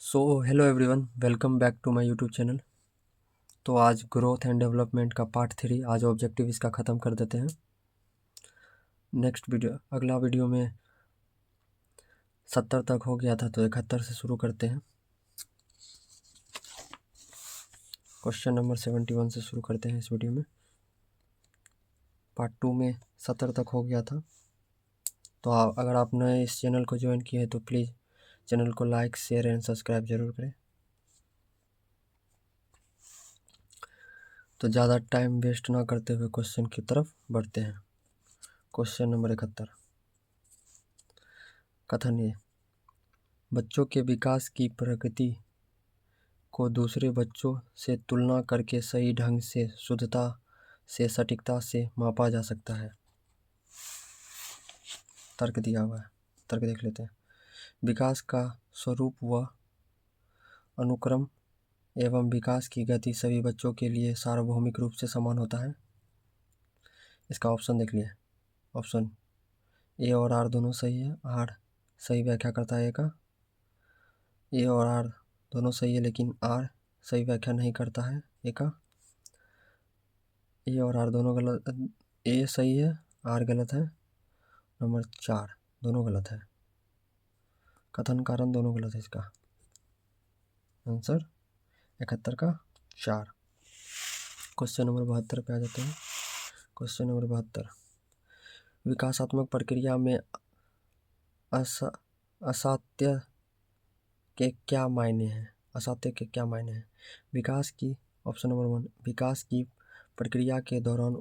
So hello everyone, welcome back to my YouTube channel. तो आज growth and development का part 3, आज objective इसका ख़त्म कर देते हैं। नेक्स्ट वीडियो, अगला वीडियो में 70 तक हो गया था, तो 71 से शुरू करते हैं। क्वेश्चन नंबर 71 से शुरू करते हैं इस वीडियो में। पार्ट 2 में 70 तक हो गया था। तो अगर आप नए इस चैनल को ज्वाइन किए हैं तो प्लीज़ चैनल को लाइक, शेयर एंड सब्सक्राइब जरूर करें। तो ज़्यादा टाइम वेस्ट ना करते हुए क्वेश्चन की तरफ बढ़ते हैं। क्वेश्चन नंबर 71, कथन ये: बच्चों के विकास की प्रगति को दूसरे बच्चों से तुलना करके सही ढंग से, शुद्धता से, सटीकता से मापा जा सकता है। तर्क दिया हुआ है, तर्क देख लेते हैं। विकास का स्वरूप व अनुक्रम एवं विकास की गति सभी बच्चों के लिए सार्वभौमिक रूप से समान होता है। इसका ऑप्शन देख लिए। ऑप्शन ए और आर दोनों सही है। आर सही व्याख्या करता है ए का। ए और आर दोनों सही है, लेकिन आर सही व्याख्या नहीं करता है ए का। ए और आर दोनों गलत, ए सही है, आर गलत है। नंबर 4 दोनों गलत है। कथन कारण दोनों गलत है। इसका आंसर 71 का 4। क्वेश्चन नंबर 72 पे आ जाते हैं। क्वेश्चन नंबर 72, विकासात्मक प्रक्रिया में असात्य के क्या मायने हैं? असात्य के क्या मायने हैं? विकास की, ऑप्शन नंबर 1, विकास की प्रक्रिया के दौरान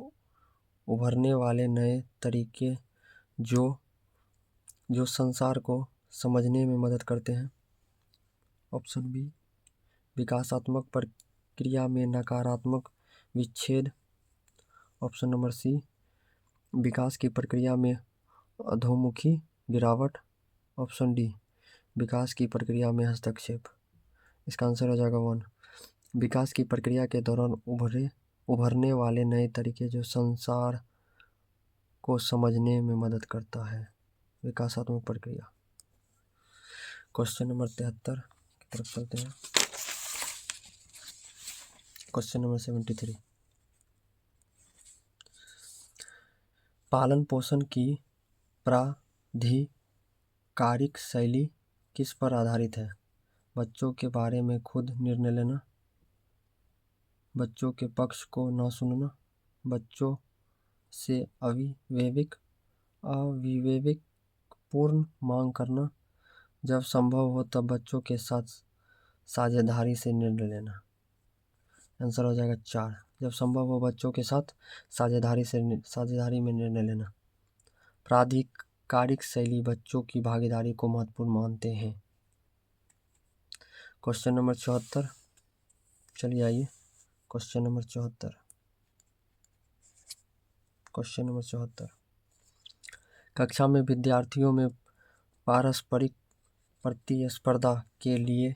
उभरने वाले नए तरीके जो संसार को समझने में मदद करते हैं। ऑप्शन बी, विकासात्मक प्रक्रिया में नकारात्मक विच्छेद। ऑप्शन नंबर सी, विकास की प्रक्रिया में अधोमुखी गिरावट। ऑप्शन डी, विकास की प्रक्रिया में हस्तक्षेप। इसका आंसर हो जाएगा 1, विकास की प्रक्रिया के दौरान उभरने वाले नए तरीके जो संसार को समझने में मदद करता है। विकासात्मक प्रक्रिया। क्वेश्चन नंबर 73 की तरफ चलते हैं। क्वेश्चन नंबर 73, पालन पोषण की प्राधिकारिक शैली किस पर आधारित है? बच्चों के बारे में खुद निर्णय लेना, बच्चों के पक्ष को न सुनना, बच्चों से अविवेकपूर्ण मांग करना, जब संभव हो तब बच्चों के साथ साझेदारी से निर्णय लेना। आंसर हो जाएगा 4, जब संभव हो बच्चों के साथ साझेदारी में निर्णय लेना। प्राधिकारिक शैली बच्चों की भागीदारी को महत्वपूर्ण मानते हैं। क्वेश्चन नंबर 74, चलिए आइए क्वेश्चन नंबर 74। क्वेश्चन नंबर 74, कक्षा में विद्यार्थियों में पारस्परिक प्रतिस्पर्धा के लिए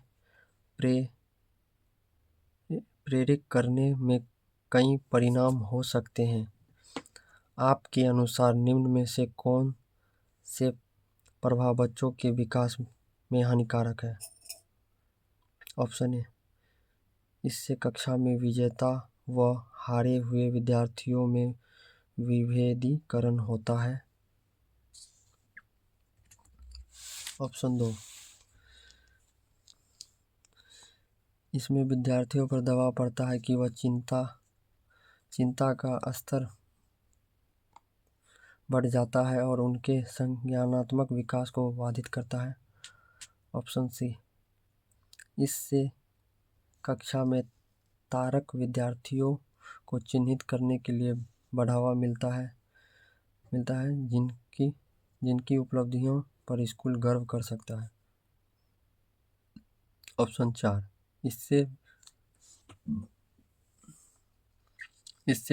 प्रेरित करने में कई परिणाम हो सकते हैं। आपके अनुसार निम्न में से कौन से प्रभाव बच्चों के विकास में हानिकारक है? ऑप्शन ए, इससे कक्षा में विजेता व हारे हुए विद्यार्थियों में विभेदीकरण होता है। ऑप्शन 2, इसमें विद्यार्थियों पर दबाव पड़ता है कि वह चिंता का स्तर बढ़ जाता है और उनके संज्ञानात्मक विकास को बाधित करता है। ऑप्शन सी, इससे कक्षा में तारक विद्यार्थियों को चिन्हित करने के लिए बढ़ावा मिलता है जिनकी उपलब्धियों पर स्कूल गर्व कर सकता है। ऑप्शन 4, इससे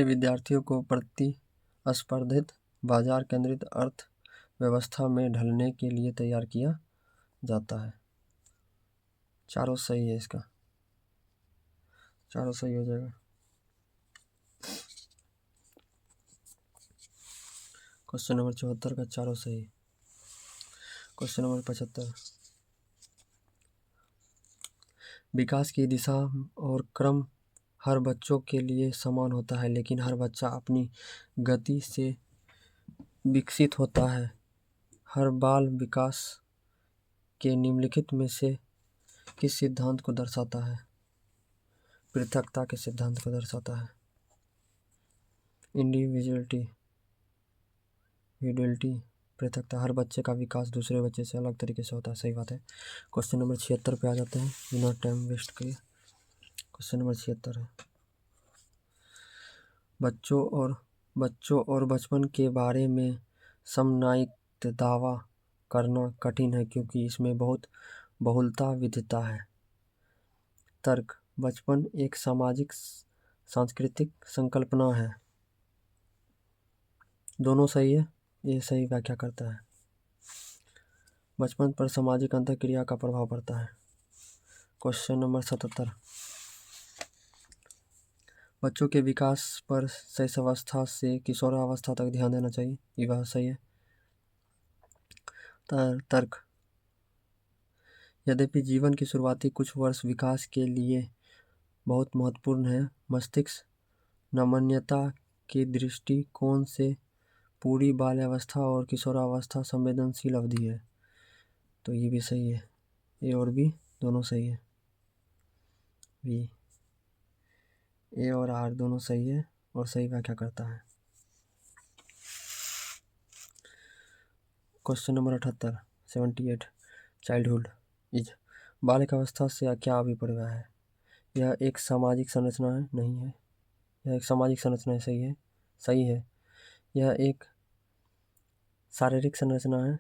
विद्यार्थियों को प्रतिस्पर्धित बाजार केंद्रित अर्थव्यवस्था में ढलने के लिए तैयार किया जाता है। चारों सही है, इसका चारों सही हो जाएगा। क्वेश्चन नंबर 74 का चारों सही। क्वेश्चन नंबर 75, विकास की दिशा और क्रम हर बच्चों के लिए समान होता है, लेकिन हर बच्चा अपनी गति से विकसित होता है। हर बाल विकास के निम्नलिखित में से किस सिद्धांत को दर्शाता है? पृथकता के सिद्धांत को दर्शाता है। इंडिविजुअलिटी पृथकता। हर बच्चे का विकास दूसरे बच्चे से अलग तरीके से होता है। सही बात है। क्वेश्चन नंबर 76 पे आ जाते हैं, बिना टाइम वेस्ट किए। क्वेश्चन नंबर 76 है, बच्चों और बचपन के बारे में समन्वयित दावा करना कठिन है क्योंकि इसमें बहुत बहुलता विद्यता है। तर्क। बचपन एक सामाजिक सांस्कृतिक संकल्पना है। दोनों सही है, ये सही व्याख्या करता है। बचपन पर सामाजिक अंतःक्रिया का प्रभाव पड़ता है। क्वेश्चन नंबर 77, बच्चों के विकास पर शैशवावस्था से किशोरावस्था तक ध्यान देना चाहिए। ये बात सही है। तर्क। यद्यपि जीवन की शुरुआती कुछ वर्ष विकास के लिए बहुत महत्वपूर्ण है, मस्तिष्क नमनीयता के दृष्टिकोण से पूरी बाल्यावस्था और किशोरावस्था संवेदनशील अवधि है। तो ये भी सही है, ए और बी दोनों सही है। बी, ए और आर दोनों सही है और सही व्याख्या करता है। क्वेश्चन नंबर 78, 78, चाइल्डहुड इज बालिकावस्था से क्या अभिप्राय है? यह एक सामाजिक संरचना है? नहीं है, यह एक सामाजिक संरचना है। सही है, सही है। यह एक शारीरिक संरचना है।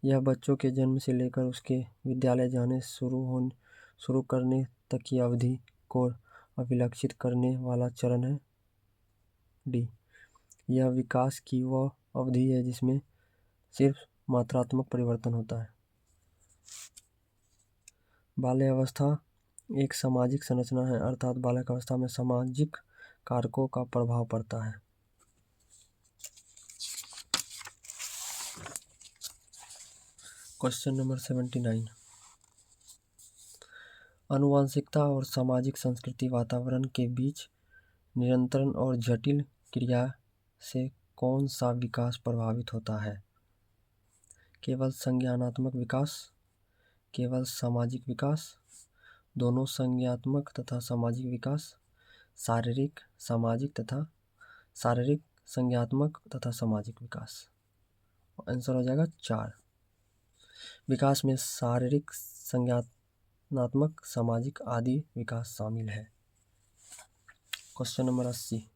यह बच्चों के जन्म से लेकर उसके विद्यालय जाने शुरू करने तक की अवधि को अभिलक्षित करने वाला चरण है। डी, यह विकास की वह अवधि है जिसमें सिर्फ मात्रात्मक परिवर्तन होता है। बाल्यावस्था एक सामाजिक संरचना है, अर्थात बालिकावस्था में सामाजिक कारकों का प्रभाव पड़ता है। क्वेश्चन नंबर 79, आनुवंशिकता और सामाजिक संस्कृति वातावरण के बीच निरंतर और जटिल क्रिया से कौन सा विकास प्रभावित होता है? केवल संज्ञानात्मक विकास, केवल सामाजिक विकास, दोनों संज्ञानात्मक तथा सामाजिक विकास, शारीरिक संज्ञानात्मक तथा सामाजिक विकास। आंसर हो जाएगा 4। विकास में शारीरिक, संज्ञानात्मक, सामाजिक आदि विकास शामिल है। क्वेश्चन नंबर 80,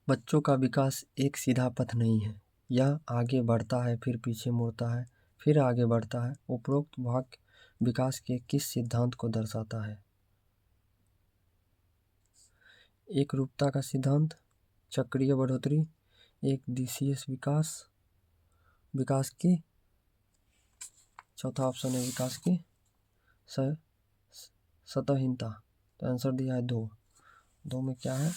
बच्चों का विकास एक सीधा पथ नहीं है। यह आगे बढ़ता है, फिर पीछे मुड़ता है, फिर आगे बढ़ता है। उपरोक्त भाग विकास के किस सिद्धांत को दर्शाता है? एक रूपता का सिद्धांत, चक्रीय बढ़ोतरी, एक दिशीय विकास की, चौथा ऑप्शन है विकास की सतहीनता। तो आंसर दिया है 2। 2 में क्या है?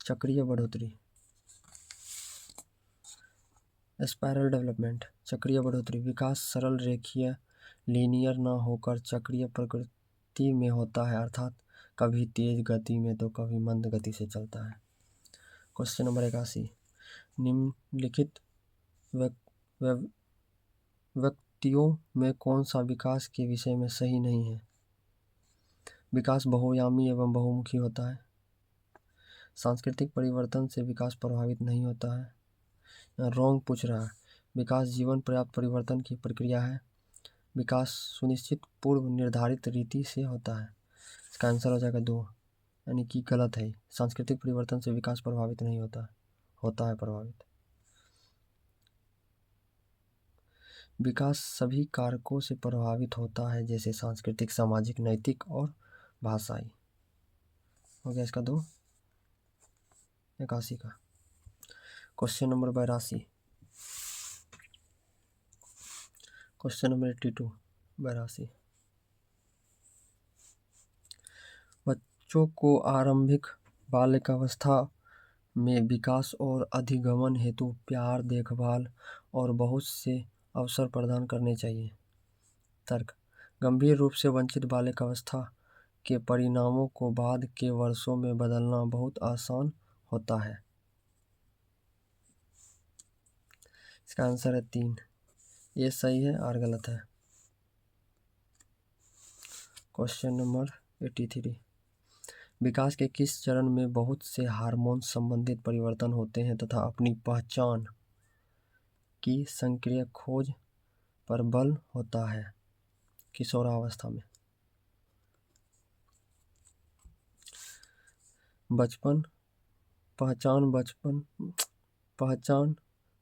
चक्रीय बढ़ोतरी, स्पाइरल डेवलपमेंट। चक्रीय बढ़ोतरी विकास सरल रेखीय लीनियर न होकर चक्रीय प्रकृति में होता है, अर्थात कभी तेज गति में तो कभी मंद गति से चलता है। क्वेश्चन नंबर 81, निम्नलिखित व्यक्तियों में कौन सा विकास के विषय में सही नहीं है? विकास बहुआयामी एवं बहुमुखी होता है। सांस्कृतिक परिवर्तन से विकास प्रभावित नहीं होता है। रॉन्ग पूछ रहा है। विकास जीवन पर्याप्त परिवर्तन की प्रक्रिया है। विकास सुनिश्चित पूर्व निर्धारित रीति से होता है। इसका आंसर हो जाएगा 2, यानी कि गलत है। सांस्कृतिक परिवर्तन से विकास प्रभावित नहीं होता है प्रभावित। विकास सभी कारकों से प्रभावित होता है, जैसे सांस्कृतिक, सामाजिक, नैतिक और भाषाई। हो गया इसका 2। 81 का। क्वेश्चन नंबर 82, क्वेश्चन नंबर 82, 82, बच्चों को आरंभिक बालिकावस्था में विकास और अधिगमन हेतु प्यार, देखभाल और बहुत से अवसर प्रदान करने चाहिए। तर्क। गंभीर रूप से वंचित बालिक अवस्था के परिणामों को बाद के वर्षों में बदलना बहुत आसान होता है। इसका आंसर है 3। ये सही है, और गलत है। Question number 83। विकास के किस चरण में बहुत से हार्मोन संबंधित परिवर्तन होते हैं तथा अपनी पहचान की सक्रिय खोज पर बल होता है? किशोरावस्था में। पहचान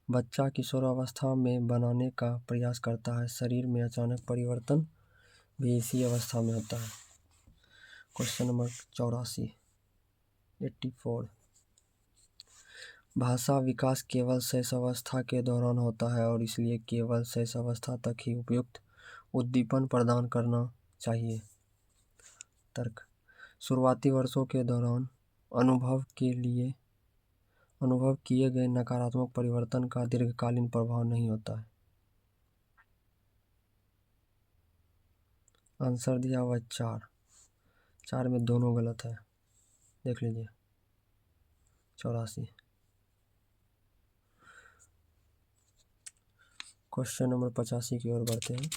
बच्चा किशोरावस्था में बनाने का प्रयास करता है। शरीर में अचानक परिवर्तन भी इसी अवस्था में होता है। Question number 84। भाषा विकास केवल शैशवावस्था के दौरान होता है और इसलिए केवल शैशवावस्था तक ही उपयुक्त उद्दीपन प्रदान करना चाहिए। तर्क: शुरुआती वर्षों के दौरान अनुभव किए गए नकारात्मक परिवर्तन का दीर्घकालीन प्रभाव नहीं होता है। आंसर दिया हुआ 4 में दोनों गलत है, देख लीजिए। 84। क्वेश्चन नंबर 85 की ओर बढ़ते हैं।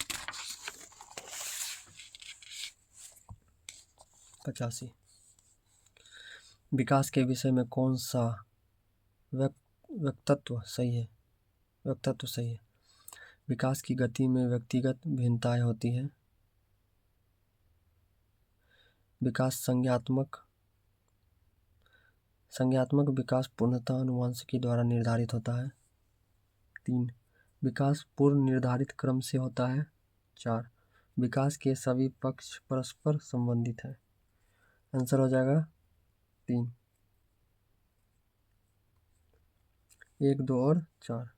85। विकास के विषय में कौन सा वक्तव्य सही है? विकास की गति में व्यक्तिगत भिन्नताएं होती हैं। विकास संज्ञात्मक विकास पूर्णतः आनुवंशिकी द्वारा निर्धारित होता है। 3, विकास पूर्व निर्धारित क्रम से होता है। 4, विकास के सभी पक्ष परस्पर संबंधित हैं। आंसर हो जाएगा 3, 1, 2 और 4।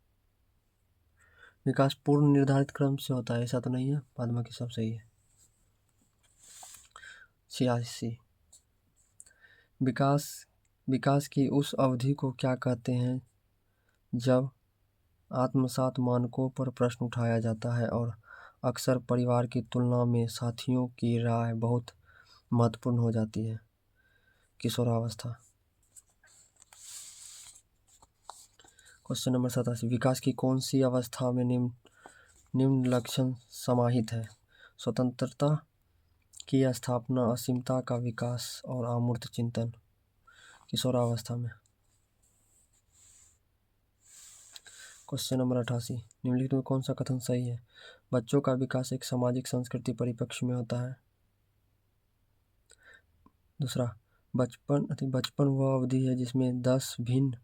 विकास पूर्व निर्धारित क्रम से होता है, ऐसा तो नहीं है, बाद बाकी सब सही है। 86, विकास की उस अवधि को क्या कहते हैं जब आत्मसात मानकों पर प्रश्न उठाया जाता है और अक्सर परिवार की तुलना में साथियों की राय बहुत महत्वपूर्ण हो जाती है? किशोरावस्था। Question number 87। विकास की कौन सी अवस्था में निम्न लक्षण समाहित है? स्वतंत्रता की स्थापना, असीमता का विकास और अमूर्त चिंतन। किशोरावस्था में। Question number 88। निम्नलिखित में कौन सा कथन सही है? बच्चों का विकास एक सामाजिक संस्कृति परिप्रेक्ष्य में होता है। दूसरा, बचपन वह अवधि है जिसमें 10 भिन्न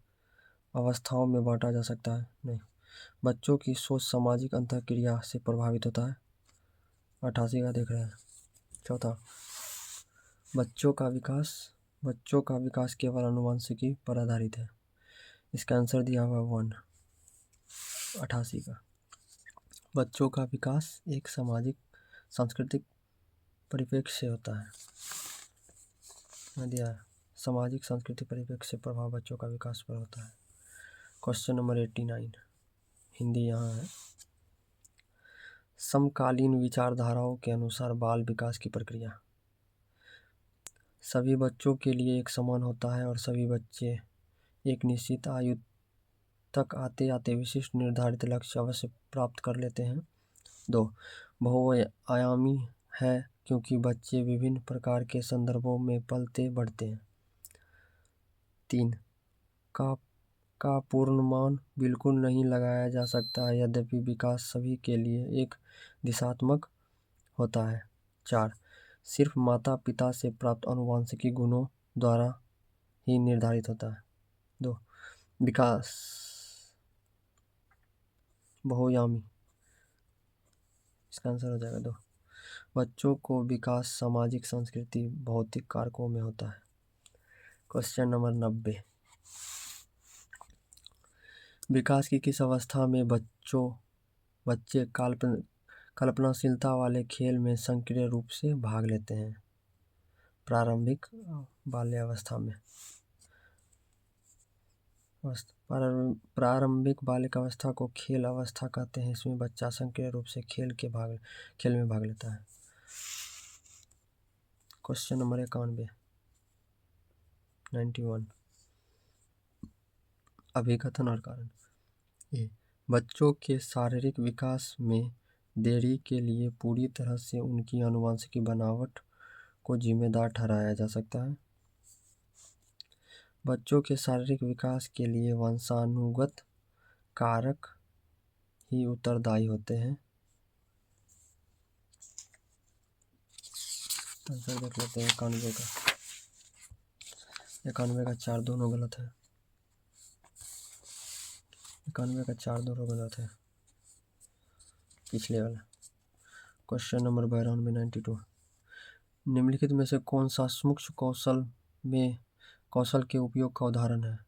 अवस्थाओं में बांटा जा सकता है। नहीं, बच्चों की सोच सामाजिक अंतःक्रिया से प्रभावित होता है। 88 का देख रहे हैं। चौथा, बच्चों का विकास केवल आनुवंशिकी पर आधारित है। इसका आंसर दिया हुआ 1, 88 का। बच्चों का विकास एक सामाजिक सांस्कृतिक परिप्रेक्ष्य से होता है। दिया है, सामाजिक सांस्कृतिक परिप्रेक्ष्य से प्रभाव बच्चों का विकास पर होता है। क्वेश्चन नंबर 89, हिंदी यहाँ है। समकालीन विचारधाराओं के अनुसार बाल विकास की प्रक्रिया सभी बच्चों के लिए एक समान होता है और सभी बच्चे एक निश्चित आयु तक आते आते विशिष्ट निर्धारित लक्ष्य अवश्य प्राप्त कर लेते हैं। 2, बहुआयामी है क्योंकि बच्चे विभिन्न प्रकार के संदर्भों में पलते बढ़ते हैं। 3, का पूर्णमान बिल्कुल नहीं लगाया जा सकता है, यद्यपि विकास सभी के लिए एक दिशात्मक होता है। 4, सिर्फ माता पिता से प्राप्त आनुवंशिक गुणों द्वारा ही निर्धारित होता है। 2, विकास बहुआयामी। इसका आंसर हो जाएगा 2। बच्चों को विकास सामाजिक, संस्कृति, भौतिक कारकों में होता है। Question number 90। विकास की किस अवस्था में बच्चे कल्पनाशीलता वाले खेल में सक्रिय रूप से भाग लेते हैं? प्रारंभिक बाल्यावस्था में। प्रारंभिक बालिक अवस्था को खेल अवस्था कहते हैं। इसमें बच्चा सक्रिय रूप से खेल में भाग लेता है। क्वेश्चन नंबर 91, 91, अभिकथन और कारण। ए, बच्चों के शारीरिक विकास में देरी के लिए पूरी तरह से उनकी आनुवंशिक बनावट को जिम्मेदार ठहराया जा सकता है। बच्चों के शारीरिक विकास के लिए वंशानुगत कारक ही उत्तरदायी होते हैं। आंसर देख लेते हैं 91 का। 91 का 4 दोनों गलत है। 91 का 4 दोनों गलत है। पिछले वाला क्वेश्चन नंबर 92, 92, निम्नलिखित में से कौन सा सूक्ष्म कौशल के उपयोग का उदाहरण है?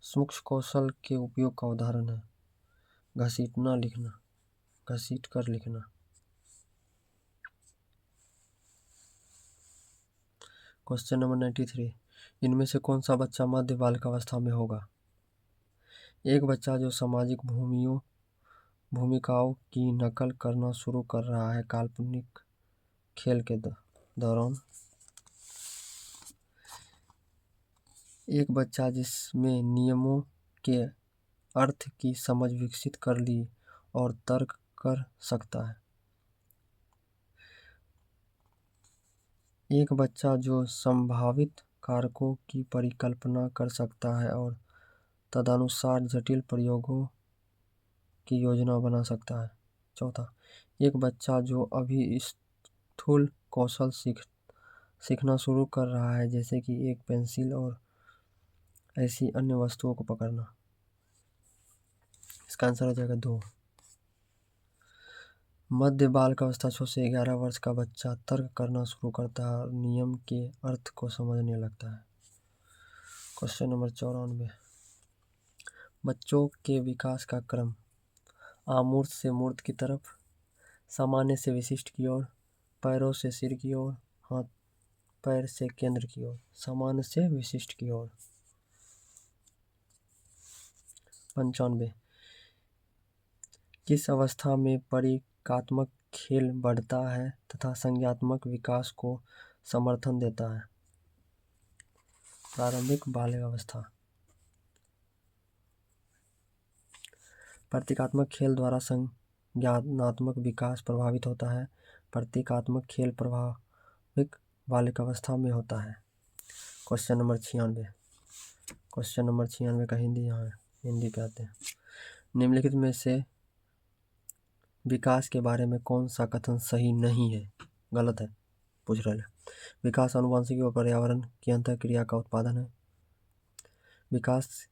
सूक्ष्म कौशल के उपयोग का उदाहरण है घसीटना लिखना, घसीट कर लिखना। क्वेश्चन नंबर 93, इनमें से कौन सा बच्चा मध्य बालिकावस्था में होगा? एक बच्चा जो सामाजिक भूमिकाओं की नकल करना शुरू कर रहा है काल्पनिक खेल के दौरान। एक बच्चा जिसमें नियमों के अर्थ की समझ विकसित कर ली और तर्क कर सकता है। एक बच्चा जो संभावित कारकों की परिकल्पना कर सकता है और तदनुसार जटिल प्रयोगों की योजना बना सकता है। चौथा, एक बच्चा जो अभी स्थूल कौशल सीखना शुरू कर रहा है, जैसे कि एक पेंसिल और ऐसी अन्य वस्तुओं को पकड़ना। इसका आंसर हो जाएगा 2। मध्य बालिकावस्था 6 से 11 वर्ष का बच्चा तर्क करना शुरू करता है और नियम के अर्थ को समझने लगता है। क्वेश्चन नंबर 94, बच्चों के विकास का क्रम अमूर्त से मूर्त की तरफ, सामान्य से विशिष्ट की ओर, पैरों से सिर की ओर, हाथ पैर से केंद्र की ओर। सामान्य से विशिष्ट की ओर। 95, किस अवस्था में परिकात्मक खेल बढ़ता है तथा संज्ञानात्मक विकास को समर्थन देता है? प्रारंभिक बाल्यावस्था। प्रतीकात्मक खेल द्वारा संज्ञानात्मक विकास प्रभावित होता है। प्रतीकात्मक खेल प्रारंभिक बालिकावस्था में होता है। क्वेश्चन नंबर 96, क्वेश्चन नंबर 96 का हिंदी यहाँ है, हिंदी पे आते हैं। निम्नलिखित में से विकास के बारे में कौन सा कथन सही नहीं है? गलत है पूछ रहे हैं। विकास आनुवंशिकी और पर्यावरण की अंतःक्रिया का उत्पादन है। विकास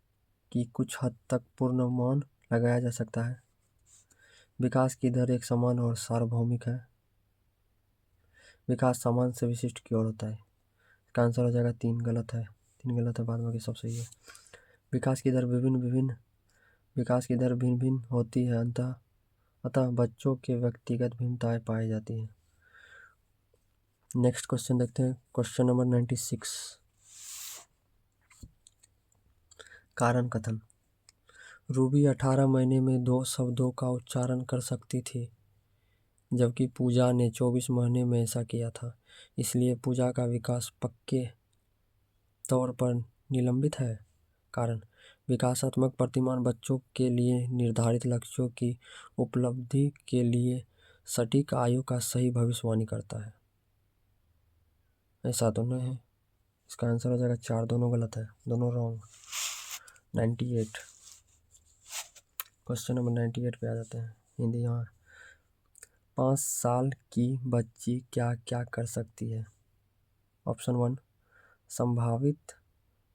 की कुछ हद तक पूर्वानुमान लगाया जा सकता है। विकास की दर एक समान और सार्वभौमिक है। विकास सामान्य से विशिष्ट की ओर होता है। इसका आंसर हो जाएगा 3। गलत है, 3 गलत है, बाद में सब सही है। विकास की दर भिन्न भिन्न होती है, अतः बच्चों के व्यक्तिगत भिन्नताएं पाई जाती हैं। नेक्स्ट क्वेश्चन देखते हैं, क्वेश्चन नंबर 96, कारण कथन। रूबी 18 महीने में 2 शब्दों का उच्चारण कर सकती थी, जबकि पूजा ने 24 महीने में ऐसा किया था। इसलिए पूजा का विकास पक्के तौर पर निलंबित है। कारण, विकासात्मक प्रतिमान बच्चों के लिए निर्धारित लक्ष्यों की उपलब्धि के लिए सटीक आयु का सही भविष्यवाणी करता है। ऐसा तो नहीं है। इसका आंसर हो जाएगा 4। दोनों गलत है, दोनों रॉन्ग। 98, क्वेश्चन नंबर 98 पे आ जाते हैं, हिंदी यहाँ। 5 साल की बच्ची क्या क्या कर सकती है? ऑप्शन 1, संभावित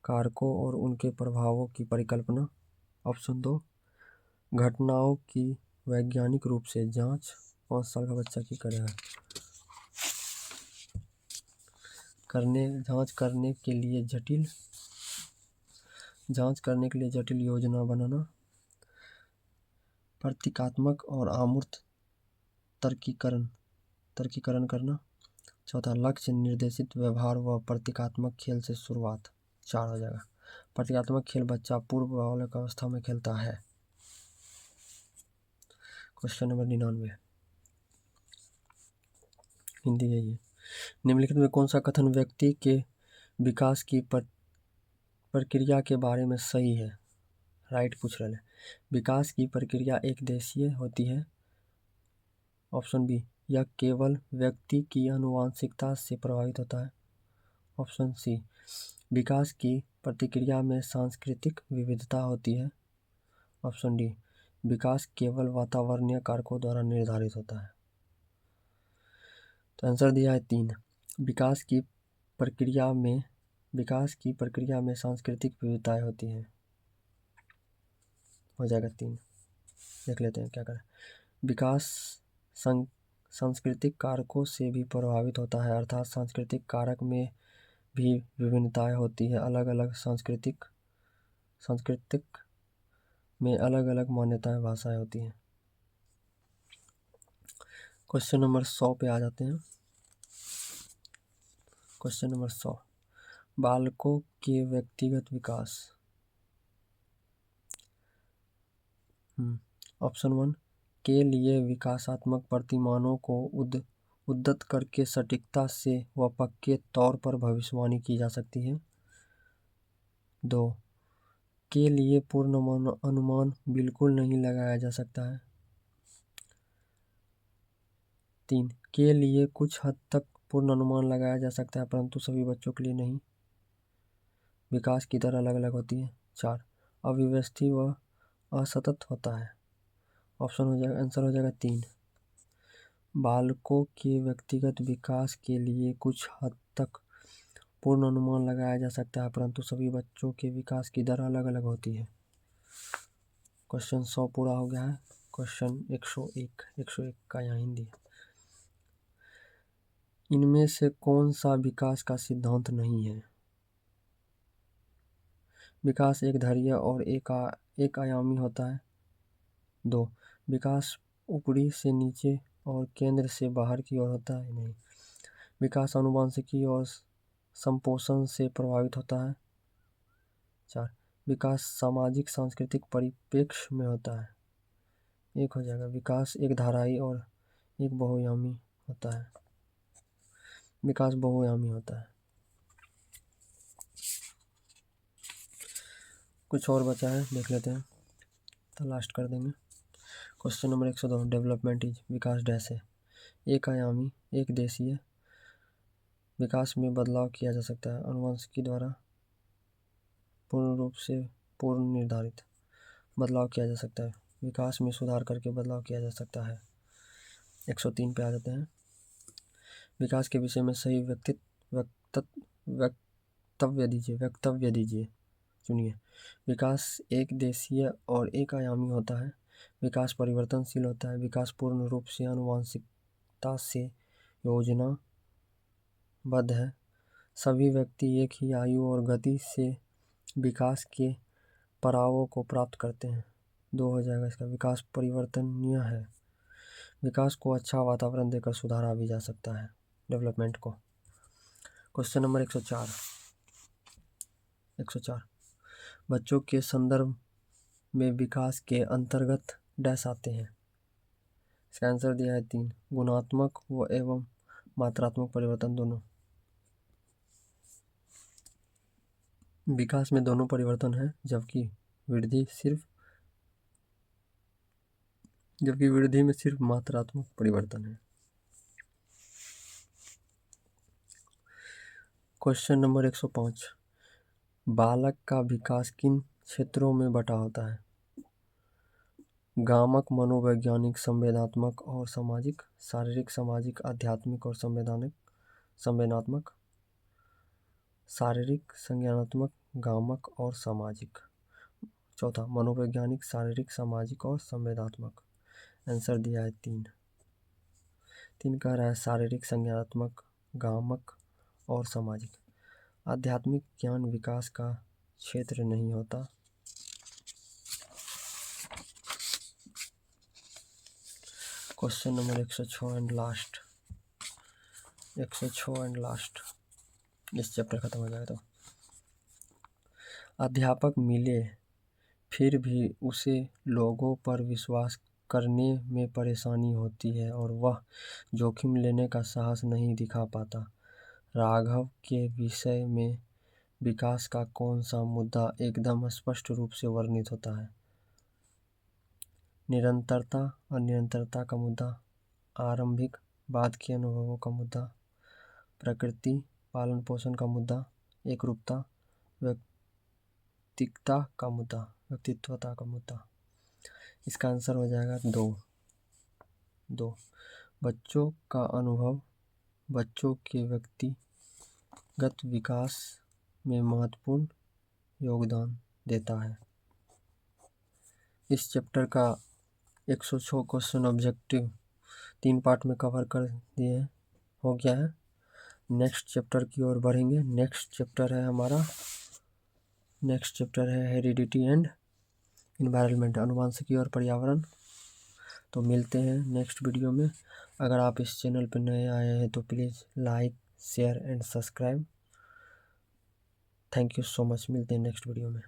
कारकों और उनके प्रभावों की परिकल्पना। ऑप्शन 2, घटनाओं की वैज्ञानिक रूप से जांच। 5 साल का बच्चा की करेगा? जांच करने के लिए जटिल योजना बनाना, प्रतीकात्मक और अमूर्त तर्कीकरण करना। चौथा, लक्ष्य निर्देशित व्यवहार व प्रतीकात्मक खेल से शुरुआत। 4 हो जाएगा। प्रतीकात्मक खेल बच्चा पूर्व बालिक अवस्था में खेलता है। क्वेश्चन नंबर 99, हिंदी यही है। निम्नलिखित में कौन सा कथन व्यक्ति के विकास की प्रक्रिया के बारे में सही है? राइट पूछ रहे हैं। विकास की प्रक्रिया एक देशीय होती है। ऑप्शन बी, यह केवल व्यक्ति की आनुवंशिकता से प्रभावित होता है। ऑप्शन सी, विकास की प्रतिक्रिया में सांस्कृतिक विविधता होती है। ऑप्शन डी, विकास केवल वातावरणीय कारकों द्वारा निर्धारित होता है। तो आंसर दिया है 3। विकास की प्रक्रिया में सांस्कृतिक विविधताएं होती हैं। हो जाएगा 3। देख लेते हैं क्या करें। विकास सांस्कृतिक कारकों से भी प्रभावित होता है, अर्थात सांस्कृतिक कारक में भी विभिन्नताएं होती है। अलग अलग सांस्कृतिक में अलग अलग मान्यताएं, भाषाएं होती हैं। क्वेश्चन नंबर 100 पे आ जाते हैं। क्वेश्चन नंबर 100, बालकों के व्यक्तिगत विकास। ऑप्शन 1 के लिए विकासात्मक प्रतिमानों को उद्धृत करके सटीकता से व पक्के तौर पर भविष्यवाणी की जा सकती है। 2 के लिए पूर्ण अनुमान बिल्कुल नहीं लगाया जा सकता है। 3 के लिए कुछ हद तक पूर्ण अनुमान लगाया जा सकता है, परंतु सभी बच्चों के लिए नहीं। विकास की दर अलग अलग होती है। 4 अव्यवस्थित व असतत होता है। आंसर हो जाएगा 3। बालकों के व्यक्तिगत विकास के लिए कुछ हद तक पूर्ण अनुमान लगाया जा सकता है, परंतु सभी बच्चों के विकास की दर अलग अलग होती है। क्वेश्चन 100 पूरा हो गया है। क्वेश्चन 101 का यहाँ हिंदी। इनमें से कौन सा विकास का सिद्धांत नहीं है? विकास एक धैर्य और एक आयामी होता है। 2 विकास ऊपरी से नीचे और केंद्र से बाहर की ओर होता है। नहीं। विकास आनुवंशिकी और संपोषण से प्रभावित होता है। 4 विकास सामाजिक सांस्कृतिक परिप्रेक्ष्य में होता है। 1 हो जाएगा। विकास एक धाराई और एक बहुआयामी होता है। विकास बहुआयामी होता है। कुछ और बचा है, देख लेते हैं तो लास्ट कर देंगे। Question number 102, development is Vikas dash है। एक आयामी, एक देशीय। विकास में बदलाव किया जा सकता है आनुवंशिकी द्वारा। पूर्ण रूप से पूर्व निर्धारित बदलाव किया जा सकता है। विकास में सुधार करके बदलाव किया जा सकता है। 103 पे आ जाते हैं। विकास के विषय में सही वक्तव्य दीजिए। चुनिए। विकास एक देशीय और एक आयामी होता है। विकास परिवर्तनशील होता है। विकास पूर्ण रूप से आनुवंशिकता से योजनाबद्ध है। सभी व्यक्ति एक ही आयु और गति से विकास के पड़ावों को प्राप्त करते हैं। 2 हो जाएगा इसका। विकास परिवर्तनीय है। विकास को अच्छा वातावरण देकर सुधारा भी जा सकता है, डेवलपमेंट को। क्वेश्चन नंबर 104 बच्चों के संदर्भ में विकास के अंतर्गत डैश आते हैं। इसका आंसर दिया है 3 गुणात्मक व एवं मात्रात्मक परिवर्तन दोनों। विकास में दोनों परिवर्तन है, जबकि वृद्धि में सिर्फ मात्रात्मक परिवर्तन है। क्वेश्चन नंबर 105 बालक का विकास किन क्षेत्रों में बटा होता है? गामक, मनोवैज्ञानिक, संवेदनात्मक और सामाजिक। शारीरिक, सामाजिक, आध्यात्मिक और संवेदनात्मक। शारीरिक, संज्ञानात्मक, गामक और सामाजिक। 4 मनोवैज्ञानिक, शारीरिक, सामाजिक और संवेदनात्मक। आंसर दिया है 3 कह रहा है शारीरिक, संज्ञानात्मक, गामक और सामाजिक। आध्यात्मिक ज्ञान विकास का क्षेत्र नहीं होता। Question number 106 and last. 106 and last, इस चैप्टर खत्म हो जाएगा तो। अध्यापक मिले फिर भी उसे लोगों पर विश्वास करने में परेशानी होती है और वह जोखिम लेने का साहस नहीं दिखा पाता। राघव के विषय में विकास का कौन सा मुद्दा एकदम स्पष्ट रूप से वर्णित होता है? निरंतरता और निरंतरता का मुद्दा, आरंभिक बाद के अनुभवों का मुद्दा, प्रकृति पालन पोषण का मुद्दा, एकरूपता, व्यक्तित्वता का मुद्दा। इसका आंसर हो जाएगा दो। बच्चों का अनुभव बच्चों के व्यक्तिगत विकास में महत्वपूर्ण योगदान देता है। इस चैप्टर का 106 क्वेश्चन ऑब्जेक्टिव 3 पार्ट में कवर कर दिए हो गया है। नेक्स्ट चैप्टर की ओर बढ़ेंगे। नेक्स्ट चैप्टर है हेरिडिटी एंड इन्वायरमेंट, अनुवांशिकी और पर्यावरण। तो मिलते हैं नेक्स्ट वीडियो में। अगर आप इस चैनल पर नए आए हैं तो please like, share and subscribe. Thank you so much. मिलते हैं नेक्स्ट वीडियो में।